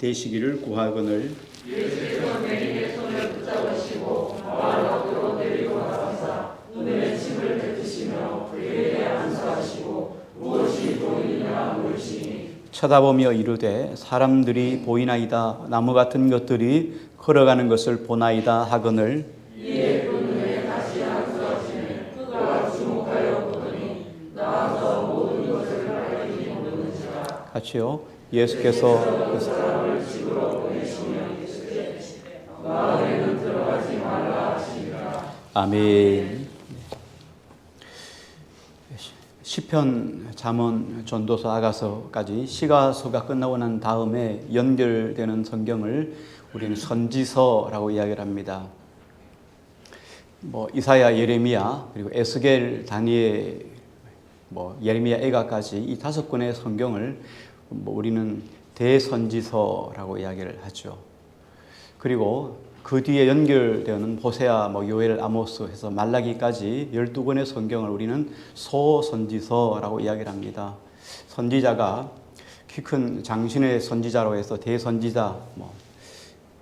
되시기를 구하거늘. 예수께서 내림의 손을 붙잡으시고 마을 밖으로 데리고 나가사 눈에 침을 뱉으시며 그에게 안수하시고 무엇이 보이느냐 물으시니 쳐다보며 이르되 사람들이 보이나이다. 나무 같은 것들이 걸어가는 것을 보나이다 하거늘. 이에 그 눈에 다시 안수하시니 그가 주목하여 보더니 나아서 모든 것을 밝히 보는지라. 같이요. 예수께서 그 사람을 집으로 보내시며 마을에는 들어가지 말라 하시니라. 아멘. 시편, 잠언, 전도서, 아가서까지 시가서가 끝나고 난 다음에 연결되는 성경을 우리는 선지서라고 이야기를 합니다. 이사야, 예레미야, 그리고 에스겔, 다니엘, 예레미야, 에가까지 이 5권의 성경을 우리는 대선지서라고 이야기를 하죠. 그리고 그 뒤에 연결되는 호세아, 요엘, 아모스 해서 말라기까지 12권의 성경을 우리는 소선지서라고 이야기를 합니다. 선지자가 키 큰 장신의 선지자로 해서 대선지자,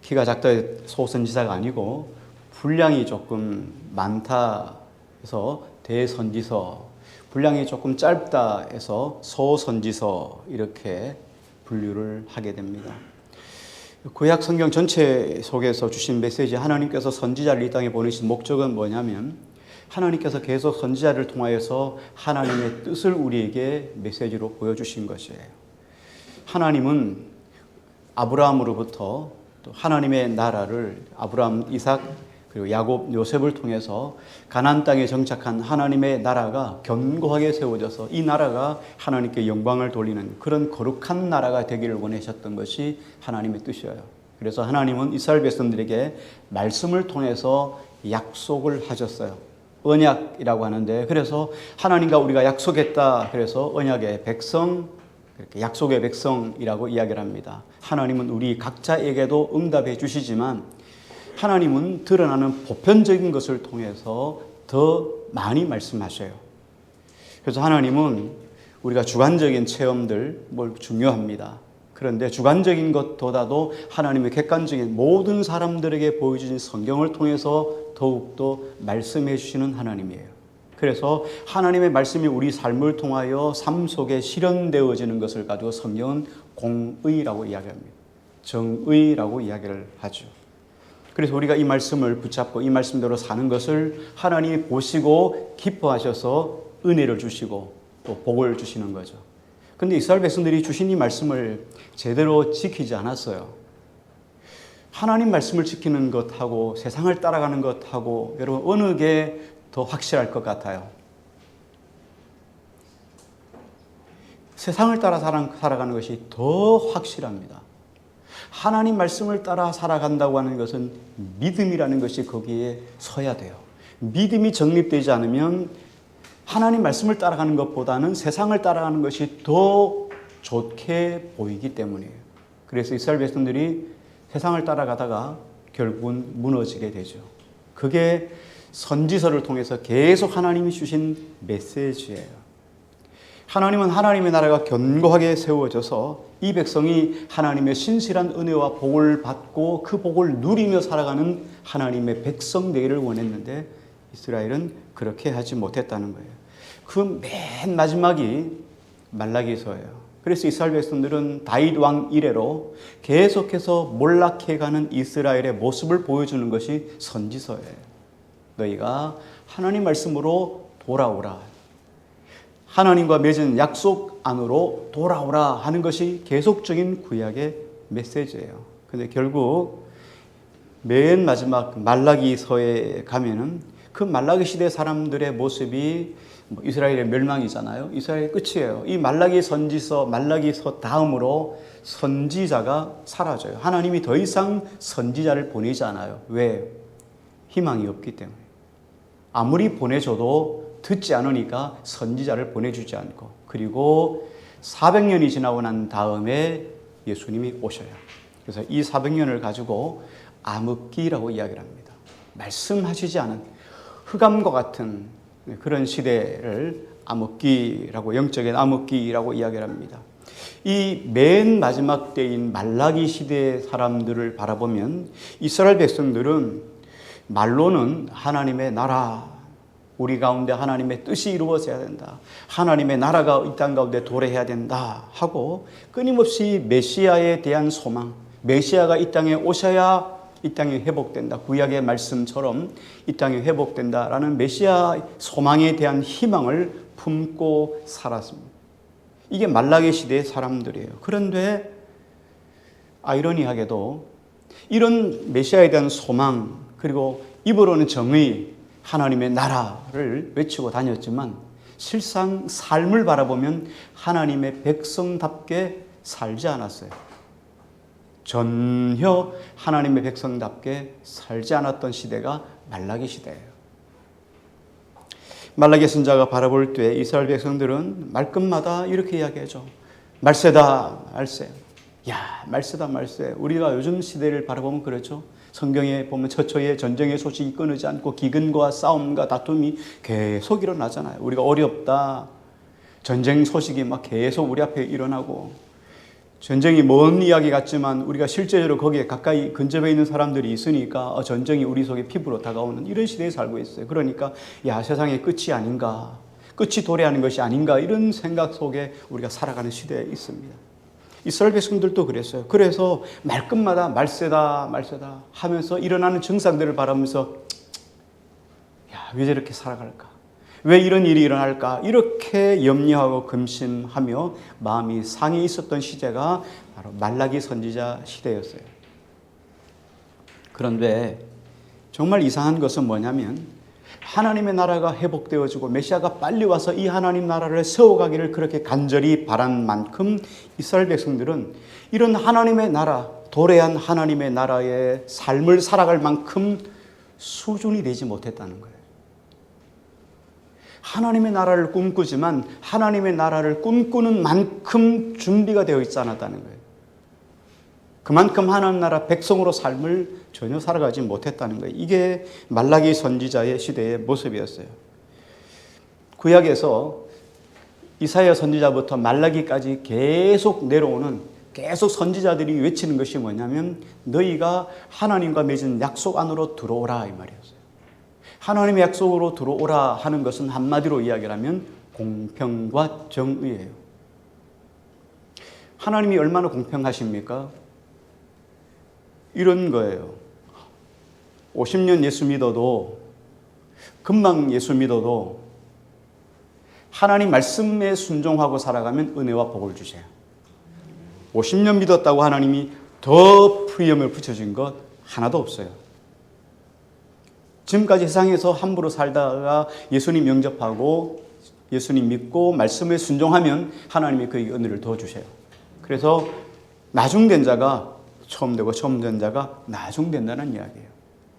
키가 작다 해서 소선지자가 아니고 분량이 조금 많다 해서 대선지서, 분량이 조금 짧다 해서 소선지서 이렇게 분류를 하게 됩니다. 구약 성경 전체 속에서 주신 메시지, 하나님께서 선지자를 이 땅에 보내신 목적은 뭐냐면 하나님께서 계속 선지자를 통하여서 하나님의 뜻을 우리에게 메시지로 보여주신 것이에요. 하나님은 아브라함으로부터 또 하나님의 나라를 아브라함, 이삭, 그리고 야곱, 요셉을 통해서 가나안 땅에 정착한 하나님의 나라가 견고하게 세워져서 이 나라가 하나님께 영광을 돌리는 그런 거룩한 나라가 되기를 원하셨던 것이 하나님의 뜻이에요. 그래서 하나님은 이스라엘 백성들에게 말씀을 통해서 약속을 하셨어요. 언약이라고 하는데, 그래서 하나님과 우리가 약속했다. 그래서 언약의 백성, 이렇게 약속의 백성이라고 이야기를 합니다. 하나님은 우리 각자에게도 응답해 주시지만 하나님은 드러나는 보편적인 것을 통해서 더 많이 말씀하셔요. 그래서 하나님은 우리가 주관적인 체험들 중요합니다. 그런데 주관적인 것보다도 하나님의 객관적인 모든 사람들에게 보여주신 성경을 통해서 더욱더 말씀해 주시는 하나님이에요. 그래서 하나님의 말씀이 우리 삶을 통하여 삶 속에 실현되어지는 것을 가지고 성경은 공의라고 이야기합니다. 정의라고 이야기를 하죠. 그래서 우리가 이 말씀을 붙잡고 이 말씀대로 사는 것을 하나님이 보시고 기뻐하셔서 은혜를 주시고 또 복을 주시는 거죠. 그런데 이스라엘 백성들이 주신 이 말씀을 제대로 지키지 않았어요. 하나님 말씀을 지키는 것하고 세상을 따라가는 것하고 여러분 어느 게 더 확실할 것 같아요? 세상을 따라 살아가는 것이 더 확실합니다. 하나님 말씀을 따라 살아간다고 하는 것은 믿음이라는 것이 거기에 서야 돼요. 믿음이 정립되지 않으면 하나님 말씀을 따라가는 것보다는 세상을 따라가는 것이 더 좋게 보이기 때문이에요. 그래서 이스라엘 백성들이 세상을 따라가다가 결국은 무너지게 되죠. 그게 선지서를 통해서 계속 하나님이 주신 메시지예요. 하나님은 하나님의 나라가 견고하게 세워져서 이 백성이 하나님의 신실한 은혜와 복을 받고 그 복을 누리며 살아가는 하나님의 백성 되기를 원했는데 이스라엘은 그렇게 하지 못했다는 거예요. 그 맨 마지막이 말라기서예요. 그래서 이스라엘 백성들은 다윗 왕 이래로 계속해서 몰락해가는 이스라엘의 모습을 보여주는 것이 선지서예요. 너희가 하나님 말씀으로 돌아오라. 하나님과 맺은 약속 안으로 돌아오라 하는 것이 계속적인 구약의 메시지예요. 근데 결국 맨 마지막 말라기서에 가면은 그 말라기 시대 사람들의 모습이 이스라엘의 멸망이잖아요. 이스라엘의 끝이에요. 이 말라기 선지서, 말라기서 다음으로 선지자가 사라져요. 하나님이 더 이상 선지자를 보내지 않아요. 왜? 희망이 없기 때문에. 아무리 보내줘도 듣지 않으니까 선지자를 보내주지 않고, 그리고 400년이 지나고 난 다음에 예수님이 오셔요. 그래서 이 400년을 가지고 암흑기라고 이야기를 합니다. 말씀하시지 않은 흑암과 같은 그런 시대를 암흑기라고, 영적인 암흑기라고 이야기를 합니다. 이 맨 마지막 때인 말라기 시대의 사람들을 바라보면 이스라엘 백성들은 말로는 하나님의 나라, 우리 가운데 하나님의 뜻이 이루어져야 된다, 하나님의 나라가 이 땅 가운데 도래해야 된다 하고 끊임없이 메시아에 대한 소망, 메시아가 이 땅에 오셔야 이 땅이 회복된다, 구약의 말씀처럼 이 땅이 회복된다라는 메시아 소망에 대한 희망을 품고 살았습니다. 이게 말라기 시대의 사람들이에요. 그런데 아이러니하게도 이런 메시아에 대한 소망, 그리고 입으로는 정의, 하나님의 나라를 외치고 다녔지만 실상 삶을 바라보면 하나님의 백성답게 살지 않았어요. 전혀 하나님의 백성답게 살지 않았던 시대가 말라기 시대예요. 말라기 선지자가 바라볼 때 이스라엘 백성들은 말끝마다 이렇게 이야기하죠. 말세다, 말세. 야, 말세다, 말세. 우리가 요즘 시대를 바라보면 그렇죠. 성경에 보면 처처에 전쟁의 소식이 끊이지 않고 기근과 싸움과 다툼이 계속 일어나잖아요. 우리가 어렵다, 전쟁 소식이 막 계속 우리 앞에 일어나고, 전쟁이 먼 이야기 같지만 우리가 실제로 거기에 가까이 근접해 있는 사람들이 있으니까 전쟁이 우리 속에 피부로 다가오는 이런 시대에 살고 있어요. 그러니까 야, 세상의 끝이 아닌가, 끝이 도래하는 것이 아닌가, 이런 생각 속에 우리가 살아가는 시대에 있습니다. 이스라엘 백성들도 그랬어요. 그래서 말끝마다 말세다, 말세다 하면서 일어나는 증상들을 바라보면서 야, 왜 저렇게 살아갈까? 왜 이런 일이 일어날까? 이렇게 염려하고 금심하며 마음이 상해 있었던 시대가 바로 말라기 선지자 시대였어요. 그런데 정말 이상한 것은 뭐냐면 하나님의 나라가 회복되어지고 메시아가 빨리 와서 이 하나님 나라를 세워가기를 그렇게 간절히 바란 만큼 이스라엘 백성들은 이런 하나님의 나라, 도래한 하나님의 나라의 삶을 살아갈 만큼 수준이 되지 못했다는 거예요. 하나님의 나라를 꿈꾸지만 하나님의 나라를 꿈꾸는 만큼 준비가 되어 있지 않았다는 거예요. 그만큼 하나님 나라 백성으로 삶을 전혀 살아가지 못했다는 거예요. 이게 말라기 선지자의 시대의 모습이었어요. 구약에서 이사야 선지자부터 말라기까지 계속 내려오는, 계속 선지자들이 외치는 것이 뭐냐면 너희가 하나님과 맺은 약속 안으로 들어오라, 이 말이었어요. 하나님의 약속으로 들어오라 하는 것은 한마디로 이야기를 하면 공평과 정의예요. 하나님이 얼마나 공평하십니까? 이런 거예요. 50년 예수 믿어도, 금방 예수 믿어도 하나님 말씀에 순종하고 살아가면 은혜와 복을 주세요. 50년 믿었다고 하나님이 더 프리엄을 붙여준 것 하나도 없어요. 지금까지 세상에서 함부로 살다가 예수님 영접하고 예수님 믿고 말씀에 순종하면 하나님이 그에게 은혜를 더 주세요. 그래서 나중된 자가 처음 되고 처음 된 자가 나중된다는 이야기예요.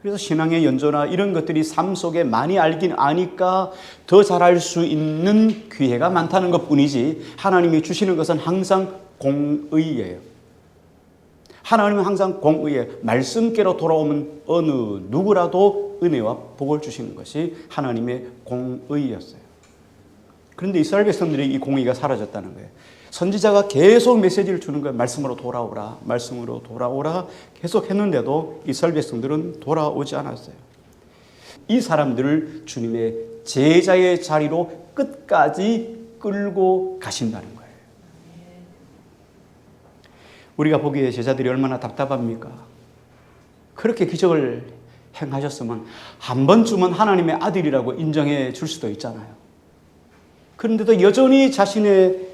그래서 신앙의 연조나 이런 것들이 삶 속에 많이 알긴 아니까 더 잘할 수 있는 기회가 많다는 것뿐이지 하나님이 주시는 것은 항상 공의예요. 하나님은 항상 공의예요. 말씀께로 돌아오면 어느 누구라도 은혜와 복을 주시는 것이 하나님의 공의였어요. 그런데 이스라엘 백성들이 이 공의가 사라졌다는 거예요. 선지자가 계속 메시지를 주는 거예요. 말씀으로 돌아오라, 말씀으로 돌아오라 계속 했는데도 이스라엘 백성들은 돌아오지 않았어요. 이 사람들을 주님의 제자의 자리로 끝까지 끌고 가신다는 거예요. 우리가 보기에 제자들이 얼마나 답답합니까? 그렇게 기적을 행하셨으면 한 번쯤은 하나님의 아들이라고 인정해 줄 수도 있잖아요. 그런데도 여전히 자신의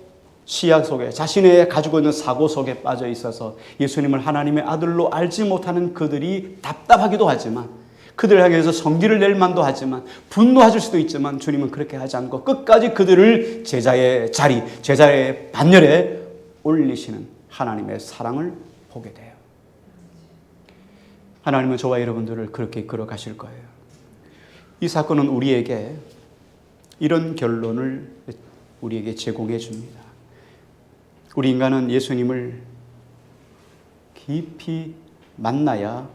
시약 속에, 자신의 가지고 있는 사고 속에 빠져 있어서 예수님을 하나님의 아들로 알지 못하는 그들이 답답하기도 하지만, 그들을 향해서 성기를 낼 만도 하지만, 분노하실 수도 있지만 주님은 그렇게 하지 않고 끝까지 그들을 제자의 자리, 제자의 반열에 올리시는 하나님의 사랑을 보게 돼요. 하나님은 저와 여러분들을 그렇게 이끌어 가실 거예요. 이 사건은 우리에게 이런 결론을 우리에게 제공해 줍니다. 우리 인간은 예수님을 깊이 만나야,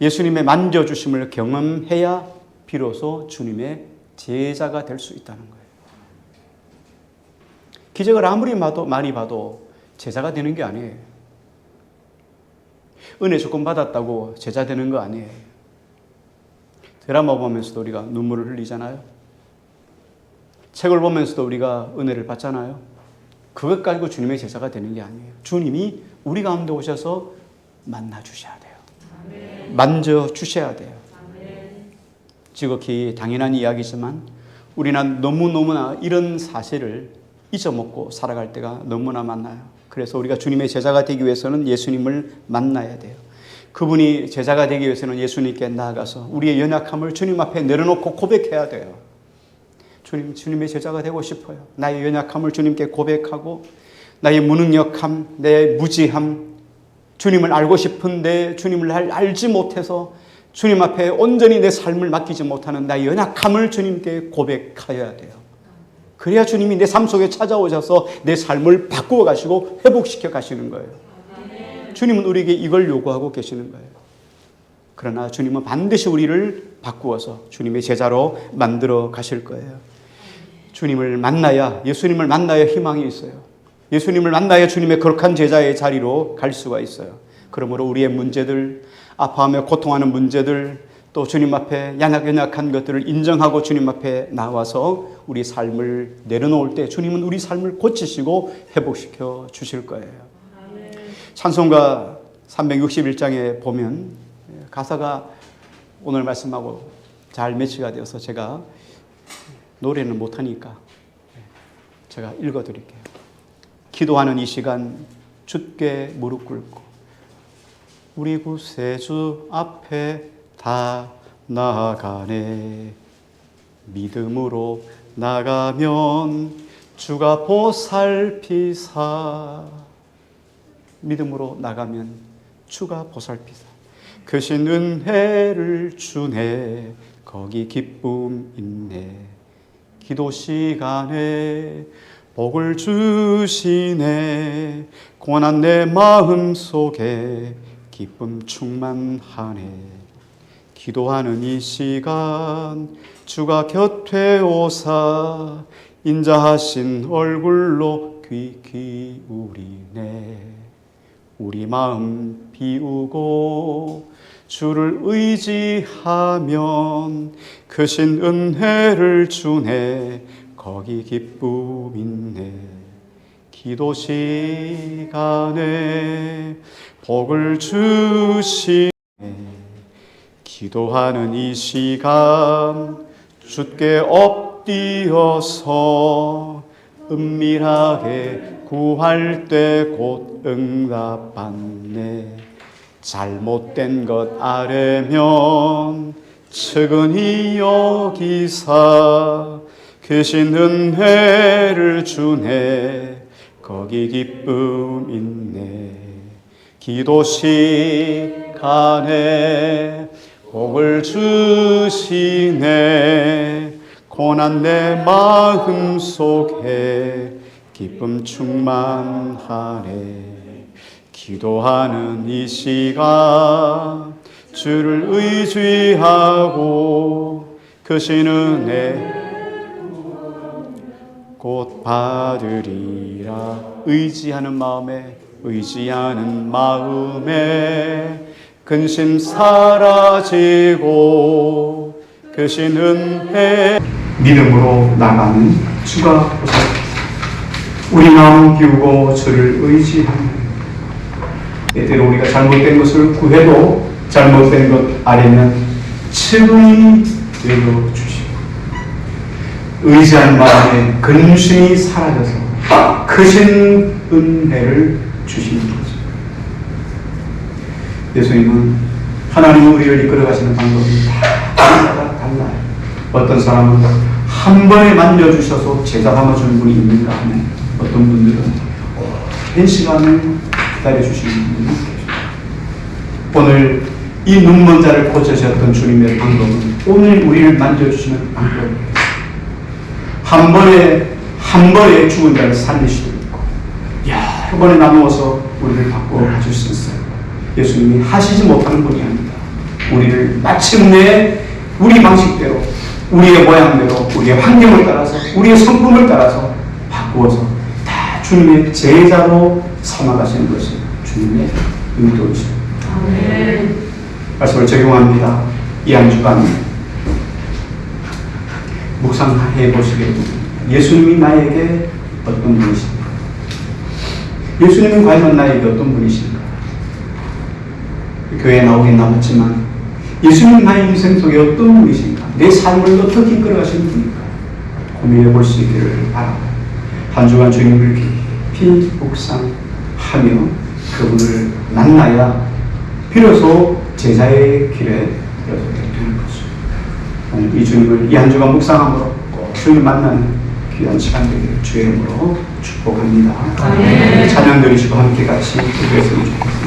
예수님의 만져주심을 경험해야 비로소 주님의 제자가 될 수 있다는 거예요. 기적을 아무리 많이 봐도 제자가 되는 게 아니에요. 은혜 조금 받았다고 제자 되는 거 아니에요. 드라마 보면서도 우리가 눈물을 흘리잖아요. 책을 보면서도 우리가 은혜를 받잖아요. 그것 가지고 주님의 제자가 되는 게 아니에요. 주님이 우리 가운데 오셔서 만나 주셔야 돼요. 만져 주셔야 돼요. 지극히 당연한 이야기지만 우리는 너무너무나 이런 사실을 잊어먹고 살아갈 때가 너무나 많아요. 그래서 우리가 주님의 제자가 되기 위해서는 예수님을 만나야 돼요. 그분이 제자가 되기 위해서는 예수님께 나아가서 우리의 연약함을 주님 앞에 내려놓고 고백해야 돼요. 주님의 제자가 되고 싶어요. 나의 연약함을 주님께 고백하고 나의 무능력함, 내 무지함, 주님을 알고 싶은데 주님을 알지 못해서 주님 앞에 온전히 내 삶을 맡기지 못하는 나의 연약함을 주님께 고백하여야 돼요. 그래야 주님이 내 삶 속에 찾아오셔서 내 삶을 바꾸어 가시고 회복시켜 가시는 거예요. 주님은 우리에게 이걸 요구하고 계시는 거예요. 그러나 주님은 반드시 우리를 바꾸어서 주님의 제자로 만들어 가실 거예요. 주님을 만나야, 예수님을 만나야 희망이 있어요. 예수님을 만나야 주님의 거룩한 제자의 자리로 갈 수가 있어요. 그러므로 우리의 문제들, 아파하며 고통하는 문제들, 또 주님 앞에 연약한 것들을 인정하고 주님 앞에 나와서 우리 삶을 내려놓을 때 주님은 우리 삶을 고치시고 회복시켜 주실 거예요. 찬송가 361장에 보면 가사가 오늘 말씀하고 잘 매치가 되어서 제가 노래는 못하니까 제가 읽어드릴게요. 기도하는 이 시간 주께 무릎 꿇고 우리 구세주 앞에 다 나아가네. 믿음으로 나가면 주가 보살피사. 믿음으로 나가면 주가 보살피사. 크신 은혜를 주네. 거기 기쁨 있네. 기도 시간에 복을 주시네. 고난 내 마음 속에 기쁨 충만하네. 기도하는 이 시간 주가 곁에 오사 인자하신 얼굴로 귀 기울이네. 우리 마음 비우고 주를 의지하면 크신 은혜를 주네. 거기 기쁨 있네. 기도 시간에 복을 주시네. 기도하는 이 시간 주께 엎드려서 은밀하게 구할 때 곧 응답받네. 잘못된 것 아뢰면 측은히 여기사 크신 은혜를 주네. 거기 기쁨 있네. 기도 시간에 복을 주시네. 고난 내 마음 속에 기쁨 충만하네. 기도하는 이 시간 주를 의지하고 크신 은혜 곧 받으리라. 의지하는 마음에 근심 사라지고 크신 은혜. 믿음으로 나가는 주가 보살피사. 우리 마음 비우고 주를 의지하는. 때때로 우리가 잘못된 것을 구해도 잘못된 것 아래면 측은히 내려주시고 의지한 마음에 근심이 사라져서 크신 은혜를 주시는 거죠. 예수님은 하나님은 우리를 이끌어가시는 방법이 다 달라요. 어떤 사람은 한 번에 만져주셔서 제자 삼아주는 분이 있는가 하면 어떤 분들은 오랜 시간을 기다려주시는 분이 계십니다. 오늘 이 눈먼 자를 고쳐주셨던 주님의 방법은 오늘 우리를 만져주시는 방법입니다. 한 번에 죽은 자를 살릴 수도 있고 여러 번에 나누어서 우리를 바꾸어 가줄 수 있어요. 예수님이 하시지 못하는 분이 아니다. 우리를 마침내 우리 방식대로, 우리의 모양대로, 우리의 환경을 따라서, 우리의 성품을 따라서 바꾸어서 다 주님의 제자로 삼아가시는 것이 주님의 의도이십니다. 말씀을 적용합니다. 이 한 주간 묵상해 보시게 됩니다. 예수님이 나에게 어떤 분이십니까? 예수님은 과연 나에게 어떤 분이신가? 교회에 나오긴 나왔지만 예수님 나의 인생 속에 어떤 분이신가? 내 삶을 어떻게 이끌어가시는 분인가? 고민해 볼 수 있기를 바랍니다. 한 주간 주님을 깊이 묵상하며 그분을 만나야 비로소 제자의 길에 들어서게 되는 것입니다. 오늘 이 주님을 이 한 주간 묵상함으로 꼭 주님 만나는 귀한 시간 되기를 주의 이름으로 축복합니다. 찬양 드리시고 함께 같이 기도했으면 좋겠습니다.